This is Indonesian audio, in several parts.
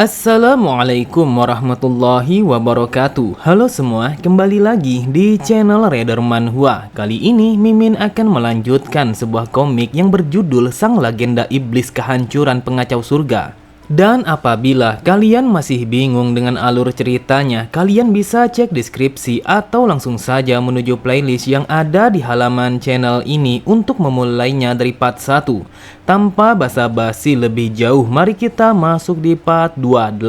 Assalamualaikum warahmatullahi wabarakatuh. Halo semua, kembali lagi di channel Raider Manhwa. Kali ini Mimin akan melanjutkan sebuah komik yang berjudul Sang Legenda Iblis Kehancuran Pengacau Surga. Dan apabila kalian masih bingung dengan alur ceritanya, kalian bisa cek deskripsi atau langsung saja menuju playlist yang ada di halaman channel ini untuk memulainya dari part 1. Tanpa basa-basi lebih jauh, mari kita masuk di part 28.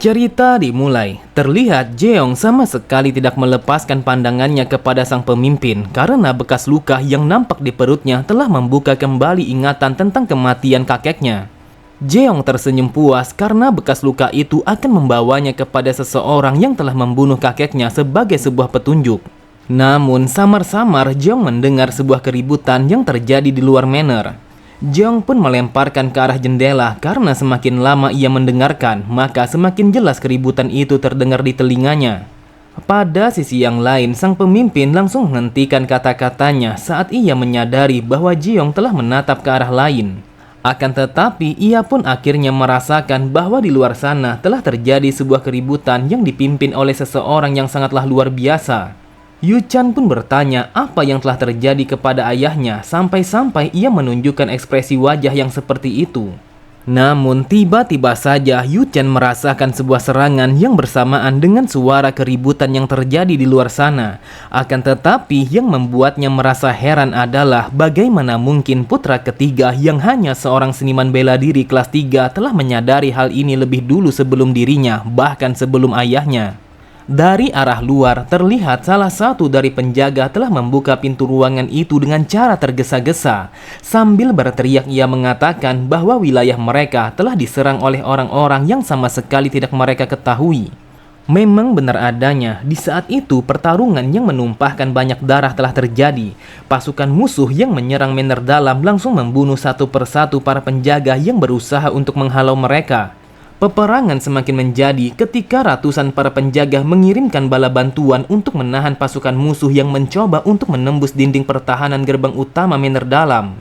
Cerita dimulai. Terlihat Jeong sama sekali tidak melepaskan pandangannya kepada sang pemimpin karena bekas luka yang nampak di perutnya telah membuka kembali ingatan tentang kematian kakeknya. Jeong tersenyum puas karena bekas luka itu akan membawanya kepada seseorang yang telah membunuh kakeknya sebagai sebuah petunjuk. Namun samar-samar Jeong mendengar sebuah keributan yang terjadi di luar manor. Jeong pun melemparkan ke arah jendela karena semakin lama ia mendengarkan, maka semakin jelas keributan itu terdengar di telinganya. Pada sisi yang lain, sang pemimpin langsung menghentikan kata-katanya saat ia menyadari bahwa Jeong telah menatap ke arah lain. Akan tetapi, ia pun akhirnya merasakan bahwa di luar sana telah terjadi sebuah keributan yang dipimpin oleh seseorang yang sangatlah luar biasa. Yu Chan pun bertanya apa yang telah terjadi kepada ayahnya sampai-sampai ia menunjukkan ekspresi wajah yang seperti itu. Namun tiba-tiba saja Yu Chan merasakan sebuah serangan yang bersamaan dengan suara keributan yang terjadi di luar sana. Akan tetapi yang membuatnya merasa heran adalah bagaimana mungkin putra ketiga yang hanya seorang seniman bela diri kelas 3 telah menyadari hal ini lebih dulu sebelum dirinya, bahkan sebelum ayahnya. Dari arah luar, terlihat salah satu dari penjaga telah membuka pintu ruangan itu dengan cara tergesa-gesa. Sambil berteriak ia mengatakan bahwa wilayah mereka telah diserang oleh orang-orang yang sama sekali tidak mereka ketahui. Memang benar adanya, di saat itu pertarungan yang menumpahkan banyak darah telah terjadi. Pasukan musuh yang menyerang manor dalam langsung membunuh satu persatu para penjaga yang berusaha untuk menghalau mereka. Peperangan semakin menjadi ketika ratusan para penjaga mengirimkan bala bantuan untuk menahan pasukan musuh yang mencoba untuk menembus dinding pertahanan gerbang utama manor dalam.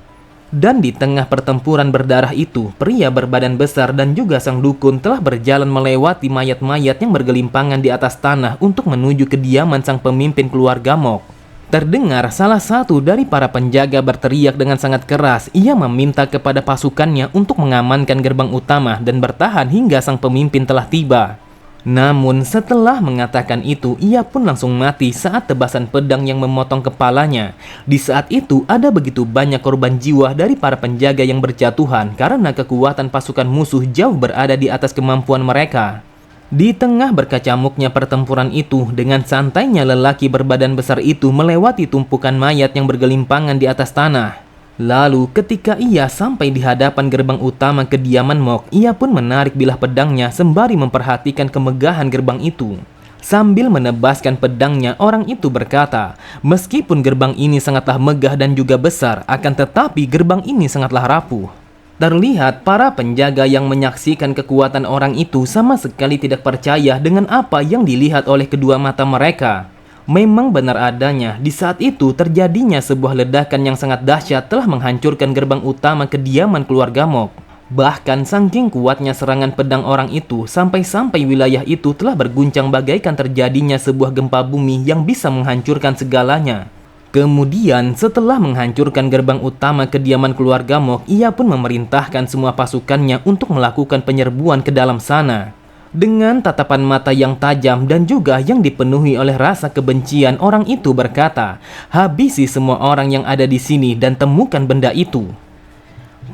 Dan di tengah pertempuran berdarah itu, pria berbadan besar dan juga sang dukun telah berjalan melewati mayat-mayat yang bergelimpangan di atas tanah untuk menuju kediaman sang pemimpin keluarga Mok. Terdengar salah satu dari para penjaga berteriak dengan sangat keras. Ia meminta kepada pasukannya untuk mengamankan gerbang utama dan bertahan hingga sang pemimpin telah tiba. Namun setelah mengatakan itu, ia pun langsung mati saat tebasan pedang yang memotong kepalanya. Di saat itu ada begitu banyak korban jiwa dari para penjaga yang berjatuhan karena kekuatan pasukan musuh jauh berada di atas kemampuan mereka. Di tengah berkacamuknya pertempuran itu, dengan santainya lelaki berbadan besar itu melewati tumpukan mayat yang bergelimpangan di atas tanah. Lalu ketika ia sampai di hadapan gerbang utama kediaman Mok, ia pun menarik bilah pedangnya sembari memperhatikan kemegahan gerbang itu. Sambil menebaskan pedangnya, orang itu berkata, meskipun gerbang ini sangatlah megah dan juga besar, akan tetapi gerbang ini sangatlah rapuh. Terlihat para penjaga yang menyaksikan kekuatan orang itu sama sekali tidak percaya dengan apa yang dilihat oleh kedua mata mereka. Memang benar adanya, di saat itu terjadinya sebuah ledakan yang sangat dahsyat telah menghancurkan gerbang utama kediaman keluarga Mok. Bahkan saking kuatnya serangan pedang orang itu, sampai-sampai wilayah itu telah berguncang bagaikan terjadinya sebuah gempa bumi yang bisa menghancurkan segalanya. Kemudian setelah menghancurkan gerbang utama kediaman keluarga Mok, ia pun memerintahkan semua pasukannya untuk melakukan penyerbuan ke dalam sana. Dengan tatapan mata yang tajam dan juga yang dipenuhi oleh rasa kebencian, orang itu berkata, habisi semua orang yang ada di sini dan temukan benda itu.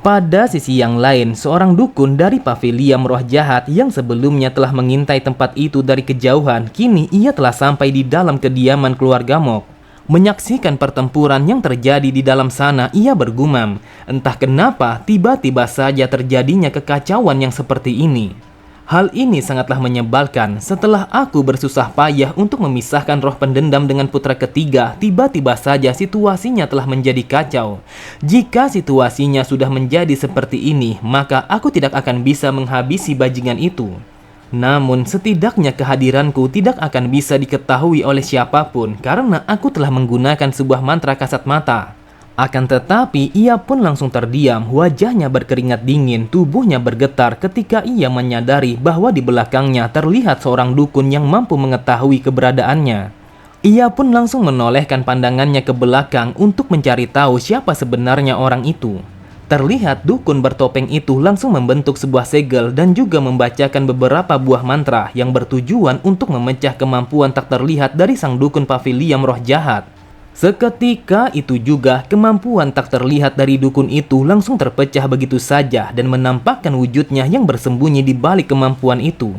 Pada sisi yang lain, seorang dukun dari Pavilion Roh Jahat yang sebelumnya telah mengintai tempat itu dari kejauhan, kini ia telah sampai di dalam kediaman keluarga Mok. Menyaksikan pertempuran yang terjadi di dalam sana, ia bergumam, entah kenapa tiba-tiba saja terjadinya kekacauan yang seperti ini. Hal ini sangatlah menyebalkan. Setelah aku bersusah payah untuk memisahkan roh pendendam dengan putra ketiga, tiba-tiba saja situasinya telah menjadi kacau. Jika situasinya sudah menjadi seperti ini, maka aku tidak akan bisa menghabisi bajingan itu. Namun setidaknya kehadiranku tidak akan bisa diketahui oleh siapapun karena aku telah menggunakan sebuah mantra kasat mata. Akan tetapi, ia pun langsung terdiam, wajahnya berkeringat dingin, tubuhnya bergetar ketika ia menyadari bahwa di belakangnya terlihat seorang dukun yang mampu mengetahui keberadaannya. Ia pun langsung menolehkan pandangannya ke belakang untuk mencari tahu siapa sebenarnya orang itu. Terlihat dukun bertopeng itu langsung membentuk sebuah segel dan juga membacakan beberapa buah mantra yang bertujuan untuk memecah kemampuan tak terlihat dari sang dukun Paviliam roh jahat. Seketika itu juga kemampuan tak terlihat dari dukun itu langsung terpecah begitu saja dan menampakkan wujudnya yang bersembunyi di balik kemampuan itu.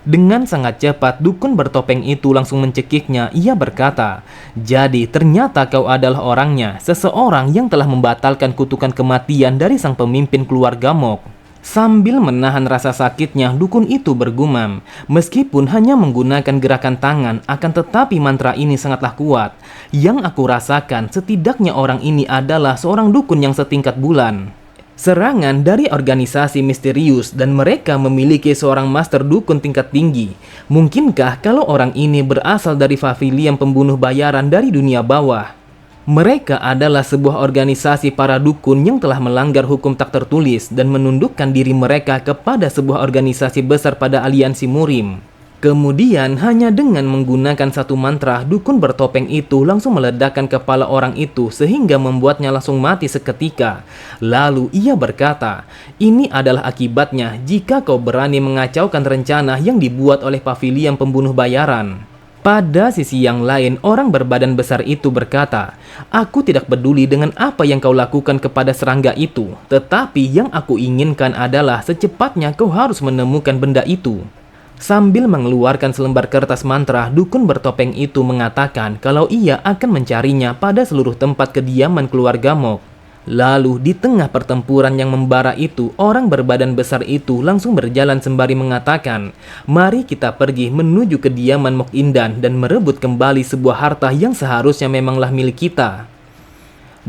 Dengan sangat cepat dukun bertopeng itu langsung mencekiknya. Ia berkata, "Jadi ternyata kau adalah orangnya, seseorang yang telah membatalkan kutukan kematian dari sang pemimpin keluarga Mok." Sambil menahan rasa sakitnya, dukun itu bergumam, "Meskipun hanya menggunakan gerakan tangan, akan tetapi mantra ini sangatlah kuat. Yang aku rasakan, setidaknya orang ini adalah seorang dukun yang setingkat bulan. Serangan dari organisasi misterius dan mereka memiliki seorang master dukun tingkat tinggi. Mungkinkah kalau orang ini berasal dari Paviliam pembunuh bayaran dari dunia bawah? Mereka adalah sebuah organisasi para dukun yang telah melanggar hukum tak tertulis dan menundukkan diri mereka kepada sebuah organisasi besar pada aliansi Murim." Kemudian hanya dengan menggunakan satu mantra, dukun bertopeng itu langsung meledakkan kepala orang itu sehingga membuatnya langsung mati seketika. Lalu ia berkata, "Ini adalah akibatnya jika kau berani mengacaukan rencana yang dibuat oleh Paviliam pembunuh bayaran." Pada sisi yang lain, orang berbadan besar itu berkata, "Aku tidak peduli dengan apa yang kau lakukan kepada serangga itu, tetapi yang aku inginkan adalah secepatnya kau harus menemukan benda itu." Sambil mengeluarkan selembar kertas mantra, dukun bertopeng itu mengatakan kalau ia akan mencarinya pada seluruh tempat kediaman keluarga Mok. Lalu di tengah pertempuran yang membara itu, orang berbadan besar itu langsung berjalan sembari mengatakan, "Mari kita pergi menuju kediaman Mok Indan dan merebut kembali sebuah harta yang seharusnya memanglah milik kita."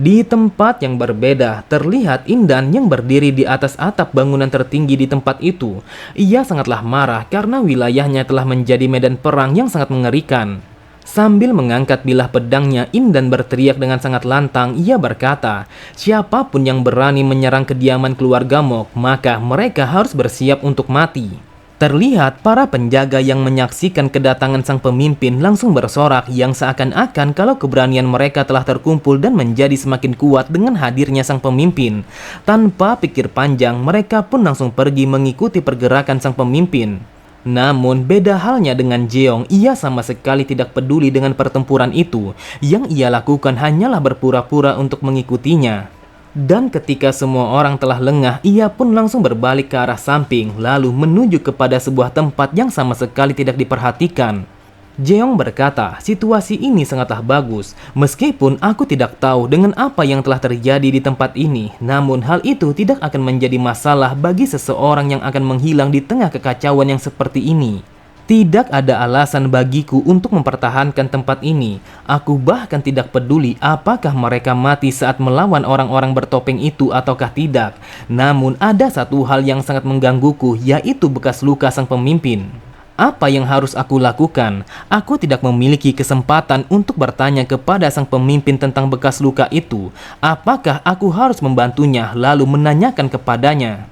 Di tempat yang berbeda, terlihat Indan yang berdiri di atas atap bangunan tertinggi di tempat itu. Ia sangatlah marah karena wilayahnya telah menjadi medan perang yang sangat mengerikan. Sambil mengangkat bilah pedangnya, Indan berteriak dengan sangat lantang. Ia berkata, "Siapapun yang berani menyerang kediaman keluarga Mok, maka mereka harus bersiap untuk mati." Terlihat para penjaga yang menyaksikan kedatangan sang pemimpin langsung bersorak yang seakan-akan kalau keberanian mereka telah terkumpul dan menjadi semakin kuat dengan hadirnya sang pemimpin. Tanpa pikir panjang, mereka pun langsung pergi mengikuti pergerakan sang pemimpin. Namun beda halnya dengan Jeong, ia sama sekali tidak peduli dengan pertempuran itu. Yang ia lakukan hanyalah berpura-pura untuk mengikutinya. Dan ketika semua orang telah lengah, ia pun langsung berbalik ke arah samping, lalu menuju kepada sebuah tempat yang sama sekali tidak diperhatikan. Jeong berkata, "Situasi ini sangatlah bagus. Meskipun aku tidak tahu dengan apa yang telah terjadi di tempat ini, namun hal itu tidak akan menjadi masalah bagi seseorang yang akan menghilang di tengah kekacauan yang seperti ini. Tidak ada alasan bagiku untuk mempertahankan tempat ini. Aku bahkan tidak peduli apakah mereka mati saat melawan orang-orang bertopeng itu ataukah tidak. Namun ada satu hal yang sangat menggangguku, yaitu bekas luka sang pemimpin. Apa yang harus aku lakukan? Aku tidak memiliki kesempatan untuk bertanya kepada sang pemimpin tentang bekas luka itu. Apakah aku harus membantunya lalu menanyakan kepadanya?"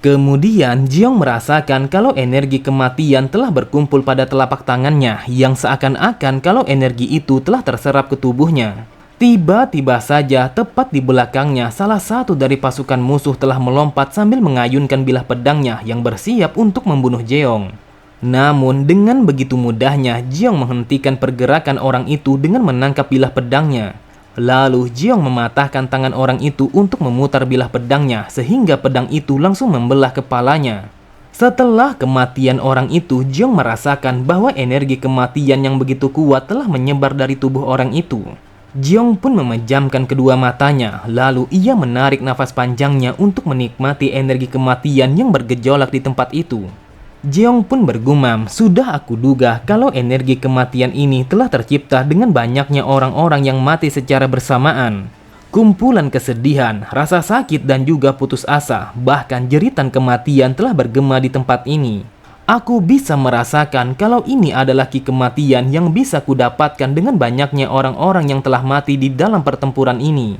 Kemudian Jeong merasakan kalau energi kematian telah berkumpul pada telapak tangannya, yang seakan-akan kalau energi itu telah terserap ke tubuhnya. Tiba-tiba saja tepat di belakangnya, salah satu dari pasukan musuh telah melompat sambil mengayunkan bilah pedangnya yang bersiap untuk membunuh Jeong. Namun dengan begitu mudahnya Jeong menghentikan pergerakan orang itu dengan menangkap bilah pedangnya. Lalu Jeong mematahkan tangan orang itu untuk memutar bilah pedangnya sehingga pedang itu langsung membelah kepalanya. Setelah kematian orang itu, Jeong merasakan bahwa energi kematian yang begitu kuat telah menyebar dari tubuh orang itu. Jeong pun memejamkan kedua matanya, lalu ia menarik nafas panjangnya untuk menikmati energi kematian yang bergejolak di tempat itu. Jeong pun bergumam, "Sudah aku duga kalau energi kematian ini telah tercipta dengan banyaknya orang-orang yang mati secara bersamaan." Kumpulan kesedihan, rasa sakit dan juga putus asa, bahkan jeritan kematian telah bergema di tempat ini. Aku bisa merasakan kalau ini adalah ki kematian yang bisa kudapatkan dengan banyaknya orang-orang yang telah mati di dalam pertempuran ini.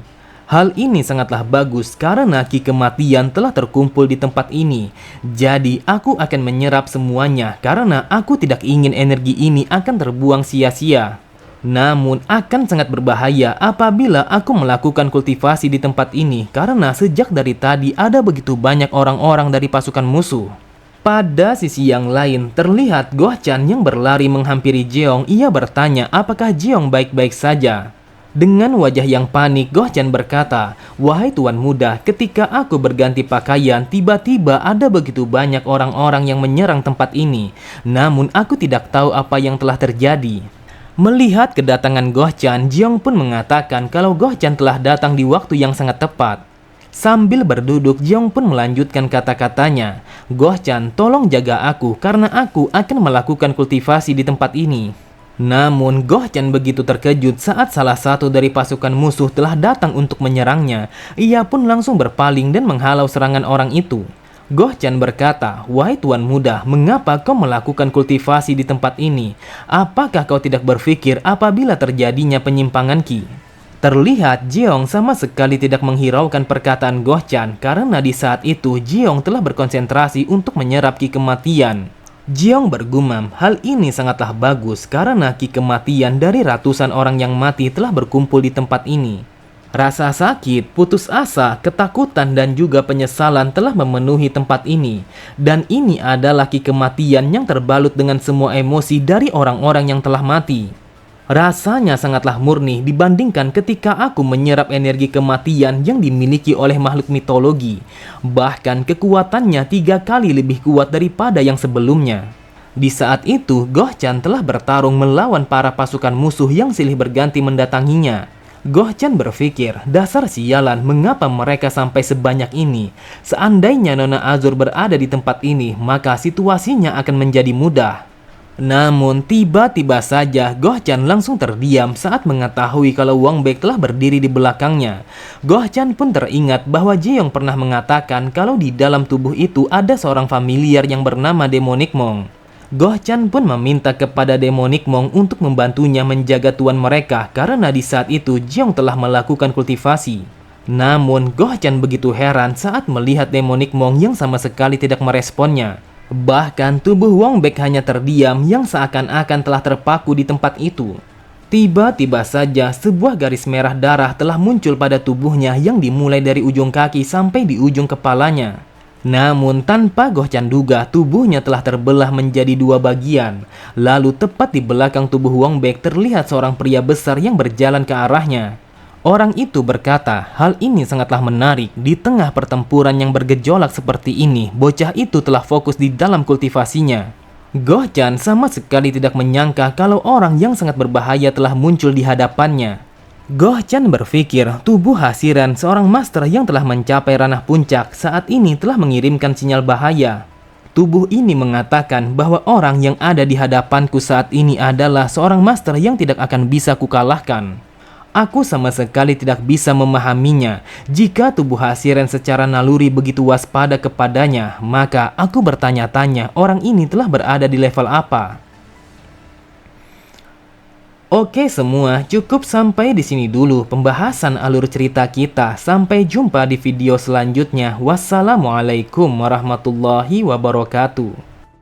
Hal ini sangatlah bagus karena ki kematian telah terkumpul di tempat ini. Jadi aku akan menyerap semuanya karena aku tidak ingin energi ini akan terbuang sia-sia. Namun akan sangat berbahaya apabila aku melakukan kultivasi di tempat ini karena sejak dari tadi ada begitu banyak orang-orang dari pasukan musuh. Pada sisi yang lain, terlihat Goh Chan yang berlari menghampiri Jeong. Ia bertanya apakah Jeong baik-baik saja. Dengan wajah yang panik, Goh Chan berkata, "Wahai tuan muda, ketika aku berganti pakaian, tiba-tiba ada begitu banyak orang-orang yang menyerang tempat ini. Namun aku tidak tahu apa yang telah terjadi." Melihat kedatangan Goh Chan, Jeong pun mengatakan kalau Goh Chan telah datang di waktu yang sangat tepat. Sambil berduduk, Jeong pun melanjutkan kata-katanya, "Goh Chan, tolong jaga aku karena aku akan melakukan kultivasi di tempat ini." Namun Goh Chan begitu terkejut saat salah satu dari pasukan musuh telah datang untuk menyerangnya. Ia pun langsung berpaling dan menghalau serangan orang itu. Goh Chan berkata, "Wahai tuan muda, mengapa kau melakukan kultivasi di tempat ini? Apakah kau tidak berpikir apabila terjadinya penyimpangan ki?" Terlihat Jeong sama sekali tidak menghiraukan perkataan Goh Chan karena di saat itu Jeong telah berkonsentrasi untuk menyerap ki kematian. Jeong bergumam, hal ini sangatlah bagus karena ki kematian dari ratusan orang yang mati telah berkumpul di tempat ini. Rasa sakit, putus asa, ketakutan dan juga penyesalan telah memenuhi tempat ini. Dan ini adalah ki kematian yang terbalut dengan semua emosi dari orang-orang yang telah mati. Rasanya sangatlah murni dibandingkan ketika aku menyerap energi kematian yang dimiliki oleh makhluk mitologi. Bahkan kekuatannya 3 kali lebih kuat daripada yang sebelumnya. Di saat itu, Goh Chan telah bertarung melawan para pasukan musuh yang silih berganti mendatanginya. Goh Chan berpikir, dasar sialan, mengapa mereka sampai sebanyak ini? Seandainya Nona Azur berada di tempat ini, maka situasinya akan menjadi mudah. Namun tiba-tiba saja Goh Chan langsung terdiam saat mengetahui kalau Wang Bek telah berdiri di belakangnya. Goh Chan pun teringat bahwa Jeong pernah mengatakan kalau di dalam tubuh itu ada seorang familiar yang bernama Demonic Monk. Goh Chan pun meminta kepada Demonic Monk untuk membantunya menjaga tuan mereka karena di saat itu Jeong telah melakukan kultivasi. Namun Goh Chan begitu heran saat melihat Demonic Monk yang sama sekali tidak meresponnya. Bahkan tubuh Wang Bek hanya terdiam yang seakan-akan telah terpaku di tempat itu. Tiba-tiba saja sebuah garis merah darah telah muncul pada tubuhnya yang dimulai dari ujung kaki sampai di ujung kepalanya. Namun tanpa Goh Chan duga, tubuhnya telah terbelah menjadi 2 bagian. Lalu tepat di belakang tubuh Wang Bek terlihat seorang pria besar yang berjalan ke arahnya. Orang itu berkata, hal ini sangatlah menarik. Di tengah pertempuran yang bergejolak seperti ini, bocah itu telah fokus di dalam kultivasinya. Goh Chan sama sekali tidak menyangka kalau orang yang sangat berbahaya telah muncul di hadapannya. Goh Chan berpikir tubuh Hasiran, seorang master yang telah mencapai ranah puncak, saat ini telah mengirimkan sinyal bahaya. Tubuh ini mengatakan bahwa orang yang ada di hadapanku saat ini adalah seorang master yang tidak akan bisa kukalahkan. Aku sama sekali tidak bisa memahaminya. Jika tubuh Hasiren secara naluri begitu waspada kepadanya, maka aku bertanya-tanya orang ini telah berada di level apa. Oke semua, cukup sampai di sini dulu pembahasan alur cerita kita. Sampai jumpa di video selanjutnya. Wassalamualaikum warahmatullahi wabarakatuh.